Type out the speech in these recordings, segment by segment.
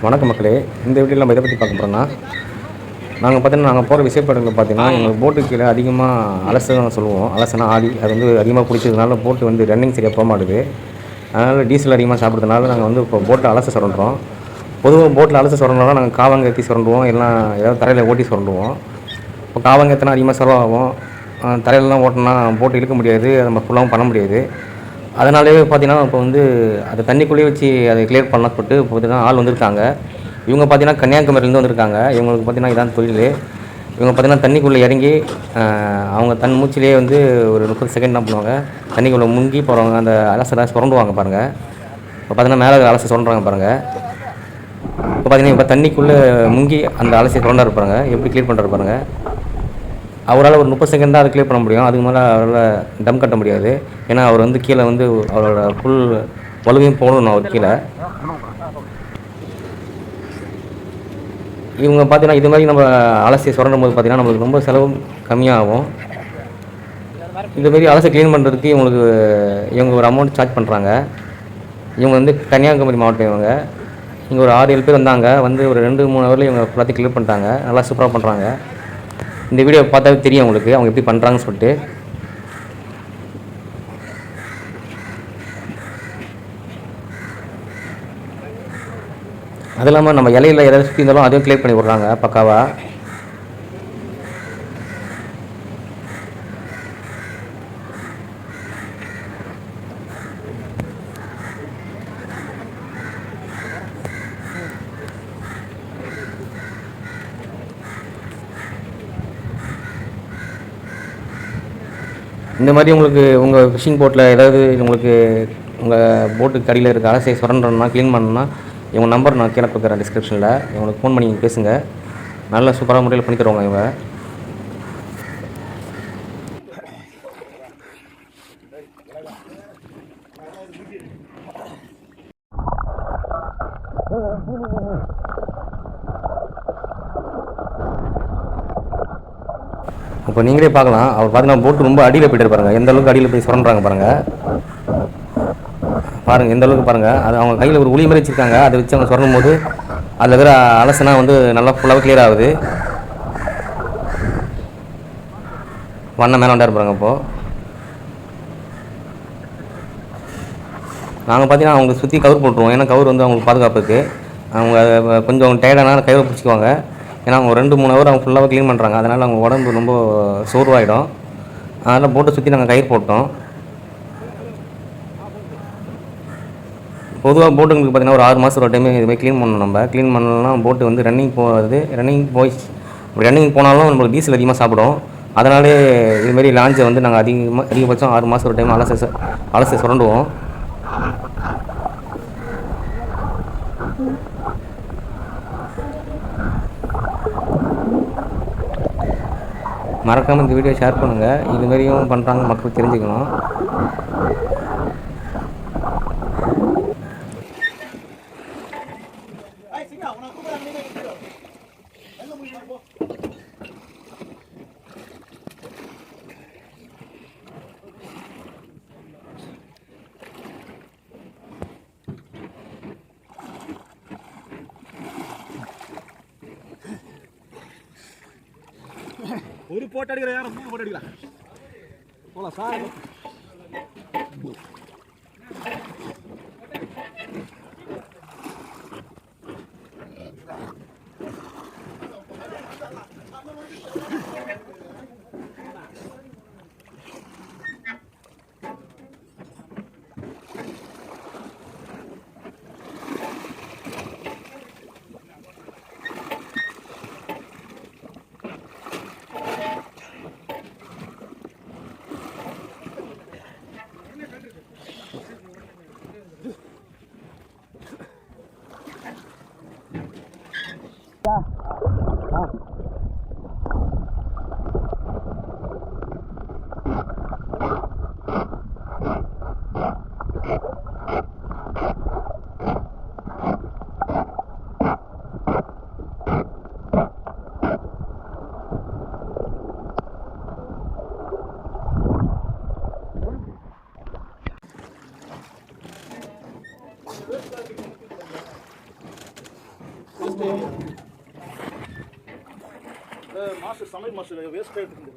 வணக்கம் மக்களே. இந்த வீடியோவில் நம்ம இதை பற்றி பார்க்க போகிறோம்னா, நாங்கள் போகிற விசைப்படகுல பார்த்தீங்கன்னா எங்களுக்கு போட்டு கீழே அதிகமாக அலசு சொல்லுவோம். அலசுனா ஆடி அது வந்து அதிகமாக பிடிச்சதுனால போட்டு வந்து ரன்னிங் சரியாக போக மாட்டுது. அதனால் டீசல் அதிகமாக சாப்பிட்றதுனால நாங்கள் வந்து இப்போ போட்டை அலச சுரண்டுறோம். பொதுவாக போட்டில் அலச சுரண்டோம்னா நாங்கள் காவாங்க ஏற்றி சுரண்டுவோம், இல்லைனா ஏதாவது தரையில் ஓட்டி சுரண்டுவோம். இப்போ காவாங்க ஏற்றினா அதிகமாக செலவாகும். தரையிலலாம் ஓட்டினா போட்டு இழுக்க முடியாது, அதை நம்ம ஃபுல்லாகவும் பண்ண முடியாது. அதனாலே பார்த்தீங்கன்னா இப்போ வந்து அதை தண்ணிக்குள்ளேயே வச்சு அதை கிளியர் பண்ணலாம் சொல்லிட்டு இப்போ பார்த்தீங்கன்னா ஆள் வந்திருக்காங்க. இவங்க பார்த்தீங்கன்னா கன்னியாகுமரியிலேருந்து வந்திருக்காங்க. இவங்களுக்கு பார்த்தீங்கன்னா இதான் தொழில். இவங்க பார்த்தீங்கன்னா தண்ணிக்குள்ளே இறங்கி அவங்க தன் மூச்சிலேயே வந்து ஒரு 30 செகண்ட் என்ன பண்ணுவாங்க, தண்ணிக்குள்ளே முங்கி போகிறவங்க அந்த அலசலை சுரண்டுவாங்க பாருங்கள். இப்போ பார்த்தீங்கன்னா மேலே அலசி சுரண்டுறாங்க பாருங்கள். இப்போ பார்த்தீங்கன்னா இப்போ தண்ணிக்குள்ளே முங்கி அந்த அலசி சுரண்டா இருப்பாங்க, எப்படி கிளியர் பண்ணுறாரு பாருங்கள். அவரால் ஒரு 30 செகண்ட் தான் அதை கிளியர் பண்ண முடியும். அதுக்கு மேலே அவரால் டம் கட்ட முடியாது. ஏன்னா அவர் வந்து கீழே வந்து அவரோட ஃபுல் வலுவையும் போடணும் அவர் கீழே. இவங்க பார்த்தீங்கன்னா இது மாதிரி நம்ம அலசி சுரண்டும் போது பார்த்தீங்கன்னா நம்மளுக்கு ரொம்ப செலவும் கம்மியாகும். இதுமாரி அலசி க்ளீன் பண்ணுறதுக்கு இவங்க ஒரு அமௌண்ட் சார்ஜ் பண்ணுறாங்க. இவங்க வந்து கன்னியாகுமரி மாவட்டம். இங்கே ஒரு 6-7 பேர் வந்தாங்க. வந்து ஒரு 2-3 ஹவரில் இவங்க ஃபுல்லாத்தையும் கிளியர் பண்ணிட்டாங்க. நல்லா சூப்பராக பண்ணுறாங்க. இந்த வீடியோ பார்த்தாவே தெரியும் உங்களுக்கு அவங்க எப்படி பண்ணுறாங்கன்னு சொல்லிட்டு. அது இல்லாமல் நம்ம இலையில் எதாவது சுற்றி இருந்தாலும் அதையும் கிளியர் பண்ணி விட்றாங்க பக்காவாக. இந்த மாதிரி உங்களுக்கு உங்கள் ஃபிஷிங் போட்டில் ஏதாவது உங்களுக்கு உங்கள் போட்டுக்கு அடியில் இருக்க அலசையை சுரண்டணும்னா க்ளீன் பண்ணணும்னா இவங்க நம்பர் நான் கீழே கொடுக்குறேன் டிஸ்கிரிப்ஷனில். இவங்களுக்கு ஃபோன் பண்ணி பேசுங்க. நல்ல சூப்பராக முறையில் பண்ணி தருவாங்க இவங்க. இப்போ நீங்களே பார்க்கலாம். அவர் பார்த்தீங்கன்னா போட்டு ரொம்ப அடியில் போய்ட்டு பாருங்க, எந்த அளவுக்கு அடியில் போய் சுரண்டுறாங்க பாருங்கள். எந்த அளவுக்கு பாருங்கள். அது அவங்க கையில் ஒரு உளி மாதிரி வச்சுருக்காங்க. அதை வச்சு அவங்க சுரண்டும் போது அதில் இருக்கிற அலசனா வந்து நல்லா ஃபுல்லாக கிளியர் ஆகுது. வண்ணம் மேலே வண்டா இருப்பாங்க. இப்போது நாங்கள் பார்த்தீங்கன்னா அவங்க சுற்றி கவர் போட்டுருவோம். ஏன்னா கவர் வந்து அவங்களுக்கு பாதுகாப்புக்கு. அவங்க கொஞ்சம் டயர்டானா கயிறை பிடிச்சிக்குவாங்க. ஏன்னா அவங்க 2-3 ஹவர் அவங்க ஃபுல்லாக க்ளீன் பண்ணுறாங்க. அதனால் அவங்க உடம்பு ரொம்ப சோர்வாகிடும். அதனால் போட்டை சுற்றி நாங்கள் கயிறு போட்டோம். பொதுவாக போட்டுங்களுக்கு பார்த்தீங்கன்னா ஒரு 6 மாதம் ஒரு டைம் இதுமாதிரி க்ளீன் பண்ணணும். நம்ம க்ளீன் பண்ணலன்னா போட்டு வந்து ரன்னிங் போனாலும் நம்மளுக்கு டீசல் அதிகமாக சாப்பிடும். அதனாலே இதுமாரி லாஞ்சை வந்து நாங்கள் அதிகபட்சம் 6 மாதம் ஒரு டைம் அலசி சுரண்டுவோம். மறக்காமல் இந்த வீடியோ ஷேர் பண்ணுங்கள். இதுமாரியும் பண்ணுறாங்க, மக்கள் தெரிஞ்சுக்கணும். ஒரு போட்டோ அடிக்கிற யாரும் 3 போட்டோ அடிக்கலாம் போலாம் சார். மாஸ்டர் சமையல் மாஸ்டர் வேஸ்ட் ஆயிட்டு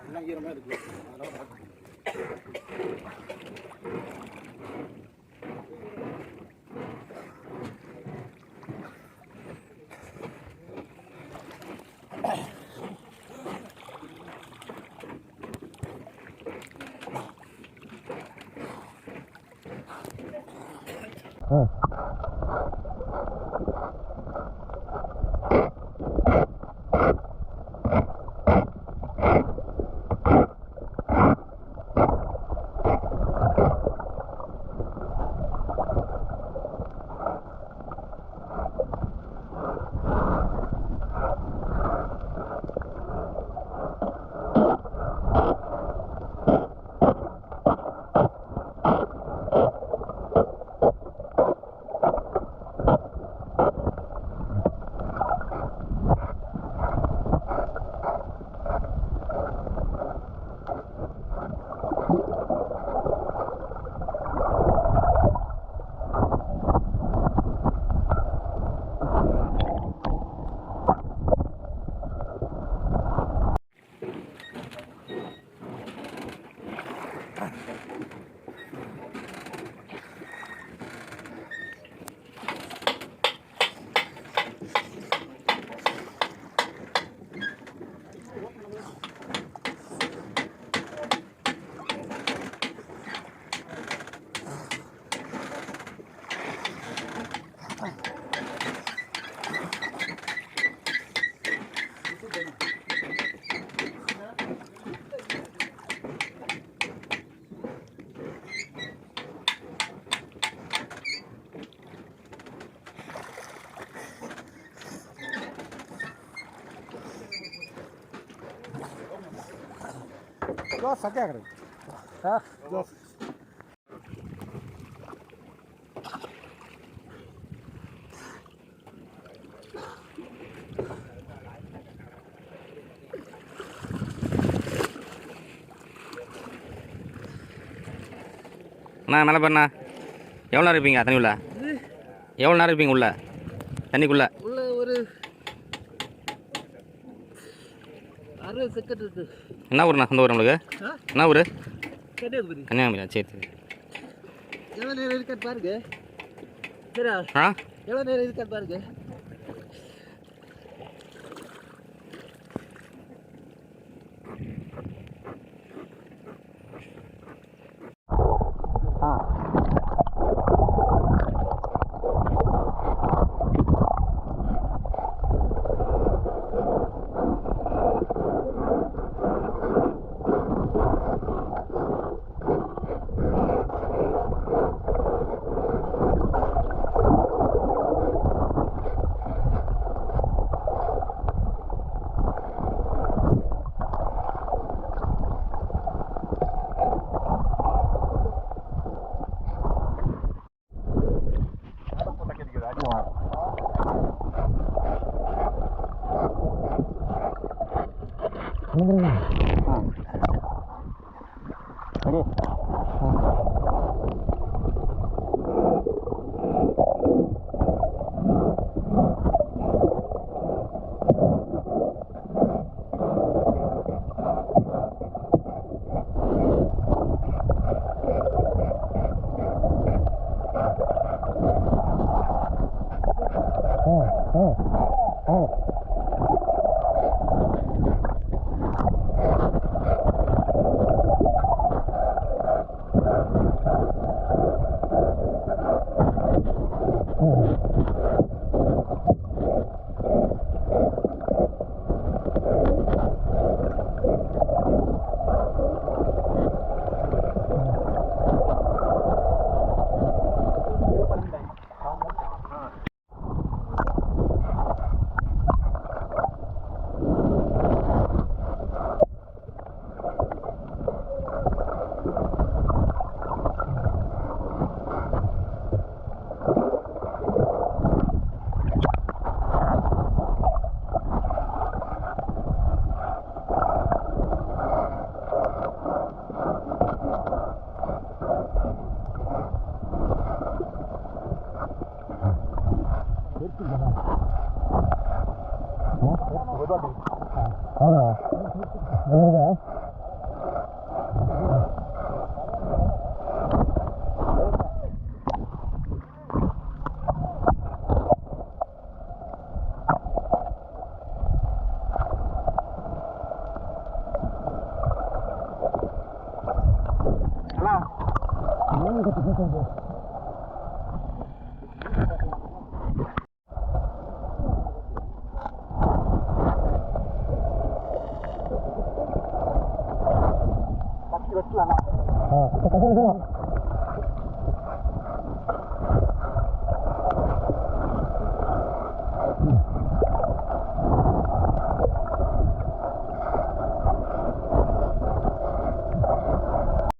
எல்லாம் ஈரமாக இருக்கு. சத்தியாகிரகம் அண்ணா மேலே பாருண்ணா எவ்வளோ நேரம் இருப்பீங்க தண்ணி உள்ள? எவ்வளோ நேரம் இருப்பீங்க உள்ள தண்ணிக்குள்ளே? உள்ள ஒரு 60 செகண்ட் இருக்கு. என்ன ஊருண்ணா சொந்த ஊர் நம்மளுக்கு? என்ன ஊர்? கன்னியாகுமரி. கன்னியாகுமரியா? சரி சரி. எவ்வளோ நேரம் இருக்கான்னு பாருங்க. சரியா? எவ்வளோ நேரம் இருக்கான்னு பாருங்க. வெட்டலாம்